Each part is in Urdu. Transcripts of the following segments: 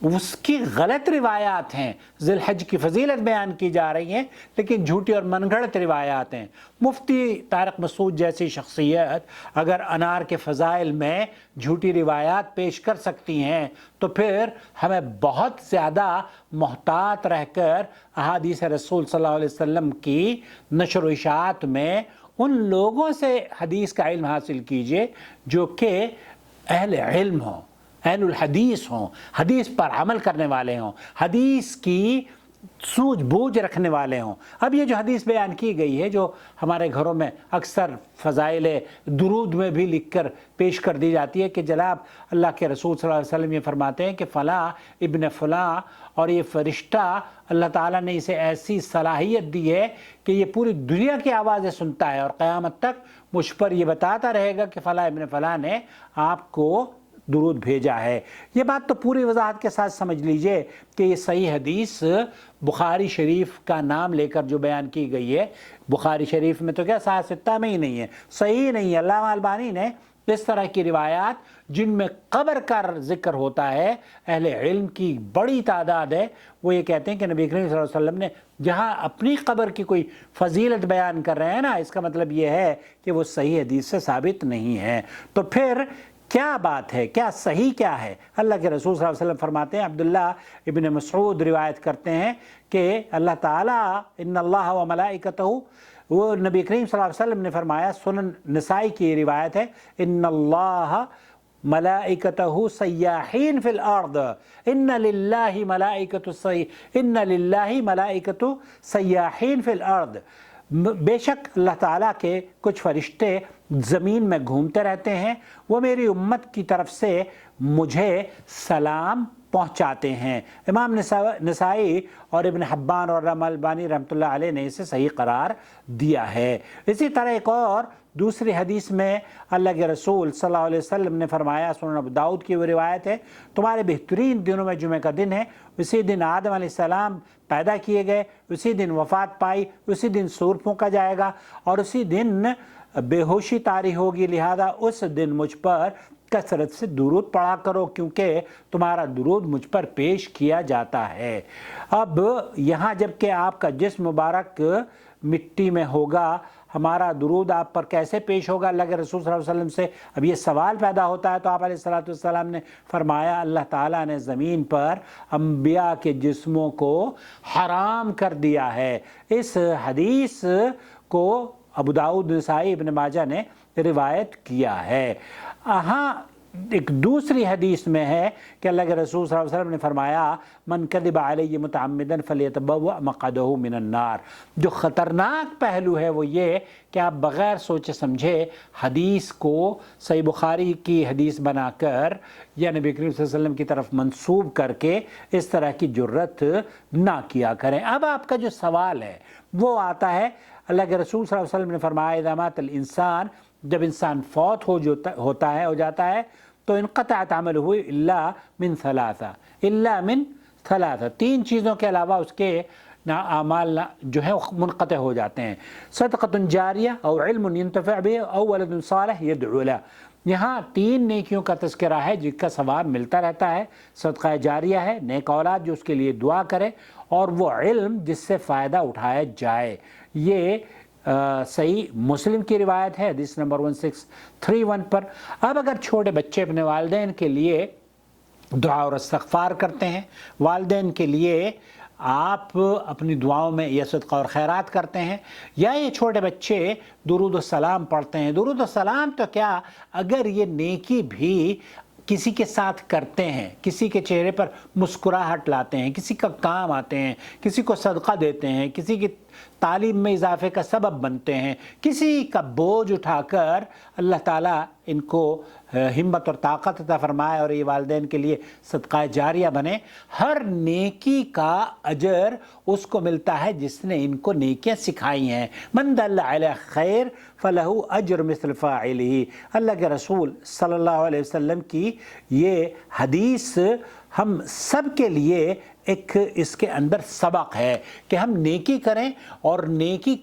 اس کی غلط روایات ہیں، ذی الحج کی فضیلت بیان کی جا رہی ہیں لیکن جھوٹی اور من گھڑت روایات ہیں۔ مفتی طارق مسعود جیسی شخصیت اگر انار کے فضائل میں جھوٹی روایات پیش کر سکتی ہیں تو پھر ہمیں بہت زیادہ محتاط رہ کر احادیث رسول صلی اللہ علیہ وسلم کی نشر و اشاعت میں ان لوگوں سے حدیث کا علم حاصل کیجئے جو کہ اہل علم ہوں، اہل الحدیث ہوں، حدیث پر عمل کرنے والے ہوں، حدیث کی سوجھ بوجھ رکھنے والے ہوں۔ اب یہ جو حدیث بیان کی گئی ہے، جو ہمارے گھروں میں اکثر فضائل درود میں بھی لکھ کر پیش کر دی جاتی ہے کہ جناب اللہ کے رسول صلی اللہ علیہ وسلم یہ فرماتے ہیں کہ فلاں ابن فلاں اور یہ فرشتہ اللہ تعالیٰ نے اسے ایسی صلاحیت دی ہے کہ یہ پوری دنیا کی آوازیں سنتا ہے اور قیامت تک مجھ پر یہ بتاتا رہے گا کہ فلاں ابن فلاں نے آپ کو درود بھیجا ہے۔ یہ بات تو پوری وضاحت کے ساتھ سمجھ لیجئے کہ یہ صحیح حدیث بخاری شریف کا نام لے کر جو بیان کی گئی ہے، بخاری شریف میں تو کیا صحیح ستہ میں ہی نہیں ہے، صحیح نہیں ہے۔ علامہ البانی نے اس طرح کی روایات جن میں قبر کا ذکر ہوتا ہے، اہل علم کی بڑی تعداد ہے، وہ یہ کہتے ہیں کہ نبی کریم صلی اللہ علیہ وسلم نے جہاں اپنی قبر کی کوئی فضیلت بیان کر رہے ہیں نا، اس کا مطلب یہ ہے کہ وہ صحیح حدیث سے ثابت نہیں ہے۔ تو پھر کیا بات ہے، کیا صحیح کیا ہے؟ اللہ کے رسول صلی اللہ علیہ وسلم فرماتے ہیں، عبداللہ ابن مسعود روایت کرتے ہیں کہ اللہ تعالیٰ ان اللہ و ملائکتہ، وہ نبی کریم صلی اللہ علیہ وسلم نے فرمایا، سنن نسائی کی روایت ہے، ان اللہ ملائکتہ سیاحین فی الارض، ان للہ ملائکۃ سیاحین فی الارض، بے شک اللہ تعالیٰ کے کچھ فرشتے زمین میں گھومتے رہتے ہیں، وہ میری امت کی طرف سے مجھے سلام پہنچاتے ہیں۔ امام نسائی اور ابن حبان اور علامہ البانی رحمۃ اللہ علیہ نے اسے صحیح قرار دیا ہے۔ اسی طرح ایک اور دوسری حدیث میں اللہ کے رسول صلی اللہ علیہ وسلم نے فرمایا، سنن ابو داؤد کی وہ روایت ہے، تمہارے بہترین دنوں میں جمعہ کا دن ہے، اسی دن آدم علیہ السلام پیدا کیے گئے، اسی دن وفات پائی، اسی دن سور پھونکا جائے گا اور اسی دن بے ہوشی طاری ہوگی، لہذا اس دن مجھ پر کثرت سے درود پڑھا کرو کیونکہ تمہارا درود مجھ پر پیش کیا جاتا ہے۔ اب یہاں جب کہ آپ کا جسم مبارک مٹی میں ہوگا، ہمارا درود آپ پر کیسے پیش ہوگا اللہ کے رسول صلی اللہ علیہ وسلم سے؟ اب یہ سوال پیدا ہوتا ہے تو آپ علیہ السلام نے فرمایا، اللہ تعالیٰ نے زمین پر انبیاء کے جسموں کو حرام کر دیا ہے۔ اس حدیث کو ابو داؤد، نسائی، ابن ماجہ نے روایت کیا ہے۔ ہاں ایک دوسری حدیث میں ہے کہ اللہ کے رسول صلی اللہ علیہ وسلم نے فرمایا، من کذب علی متعمدا فلیتبوأ مقعدہ من النار۔ جو خطرناک پہلو ہے وہ یہ کہ آپ بغیر سوچے سمجھے حدیث کو صحیح بخاری کی حدیث بنا کر یا نبی کریم صلی اللہ علیہ وسلم کی طرف منسوب کر کے اس طرح کی جرت نہ کیا کریں۔ اب آپ کا جو سوال ہے وہ آتا ہے، اللہ کے رسول صلی اللہ علیہ وسلم نے فرمایا، اذا مات الانسان، جب انسان فوت ہو جاتا ہے تو انقطعت عملہ الا من ثلاثہ، تین چیزوں کے علاوہ اس کے اعمال جو ہے منقطع ہو جاتے ہیں، صدقۃ جاریہ او علم ينتفع به او ولد صالح يدعو له۔ یہاں تین نیکیوں کا تذکرہ ہے جن کا ثواب ملتا رہتا ہے، صدقہ جاریہ ہے، نیک اولاد جو اس کے لیے دعا کرے، اور وہ علم جس سے فائدہ اٹھایا جائے۔ یہ صحیح مسلم کی روایت ہے، حدیث نمبر 1631 پر۔ اب اگر چھوٹے بچے اپنے والدین کے لیے دعا اور استغفار کرتے ہیں، والدین کے لیے آپ اپنی دعاؤں میں یہ صدقہ اور خیرات کرتے ہیں، یا یہ چھوٹے بچے درود و سلام پڑھتے ہیں، درود و سلام تو کیا، اگر یہ نیکی بھی کسی کے ساتھ کرتے ہیں، کسی کے چہرے پر مسکراہٹ لاتے ہیں، کسی کا کام آتے ہیں، کسی کو صدقہ دیتے ہیں، کسی کی تعلیم میں اضافے کا سبب بنتے ہیں، کسی کا بوجھ اٹھا کر اللہ تعالیٰ ان کو ہمت اور طاقت عطا فرمائے اور یہ والدین کے لیے صدقہ جاریہ بنے، ہر نیکی کا اجر اس کو ملتا ہے جس نے ان کو نیکیاں سکھائی ہیں۔ من دل علی خیر فلہ اجر مثل فاعلہ۔ اللہ کے رسول صلی اللہ علیہ وسلم کی یہ حدیث ہم سب کے لیے ایک اس کے اندر سبق ہے کہ ہم نیکی کریں اور نیکی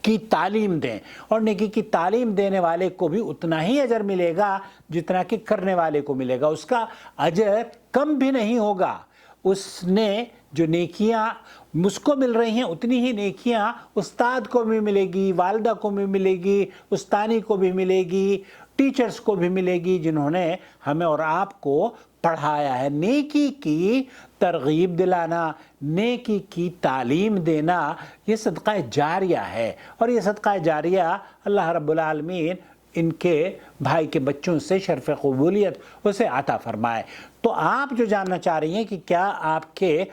کی تعلیم دیں، اور نیکی کی تعلیم دینے والے کو بھی اتنا ہی اجر ملے گا جتنا کہ کرنے والے کو ملے گا، اس کا اجر کم بھی نہیں ہوگا۔ اس نے جو نیکیاں مجھ کو مل رہی ہیں اتنی ہی نیکیاں استاد کو بھی ملے گی، والدہ کو بھی ملے گی، استانی کو بھی ملے گی، ٹیچرز کو بھی ملے گی جنہوں نے ہمیں اور آپ کو پڑھایا ہے۔ نیکی کی ترغیب دلانا، نیکی کی تعلیم دینا، یہ صدقہ جاریہ ہے، اور یہ صدقہ جاریہ اللہ رب العالمین ان کے بھائی کے بچوں سے شرف قبولیت اسے عطا فرمائے۔ تو آپ جو جاننا چاہ رہی ہیں کہ کیا آپ کے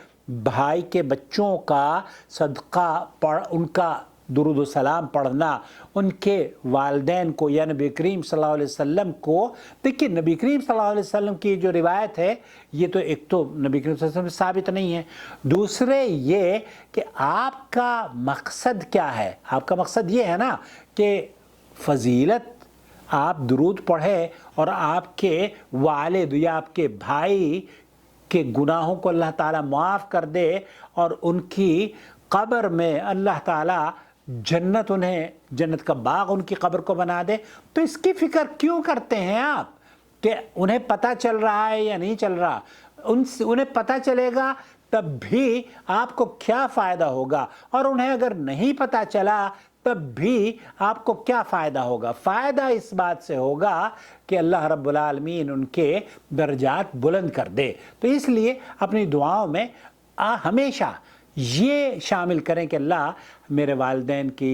بھائی کے بچوں کا صدقہ ان کا درود و سلام پڑھنا ان کے والدین کو یا نبی کریم صلی اللہ علیہ وسلم کو، دیکھیے نبی کریم صلی اللہ علیہ وسلم کی جو روایت ہے یہ تو ایک تو نبی کریم صلی اللہ علیہ وسلم سے ثابت نہیں ہے، دوسرے یہ کہ آپ کا مقصد کیا ہے۔ آپ کا مقصد یہ ہے نا کہ فضیلت آپ درود پڑھے اور آپ کے والد یا آپ کے بھائی کے گناہوں کو اللہ تعالیٰ معاف کر دے، اور ان کی قبر میں اللہ تعالیٰ جنت کا باغ ان کی قبر کو بنا دے۔ تو اس کی فکر کیوں کرتے ہیں آپ کہ انہیں پتہ چل رہا ہے یا نہیں چل رہا؟ انہیں پتہ چلے گا تب بھی آپ کو کیا فائدہ ہوگا، اور انہیں اگر نہیں پتہ چلا تب بھی آپ کو کیا فائدہ ہوگا؟ فائدہ اس بات سے ہوگا کہ اللہ رب العالمین ان کے درجات بلند کر دے۔ تو اس لیے اپنی دعاؤں میں ہمیشہ یہ شامل کریں کہ اللہ میرے والدین کی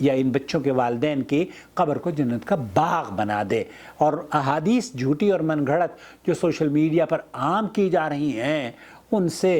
یا ان بچوں کے والدین کی قبر کو جنت کا باغ بنا دے۔ اور احادیث جھوٹی اور من گھڑت جو سوشل میڈیا پر عام کی جا رہی ہیں ان سے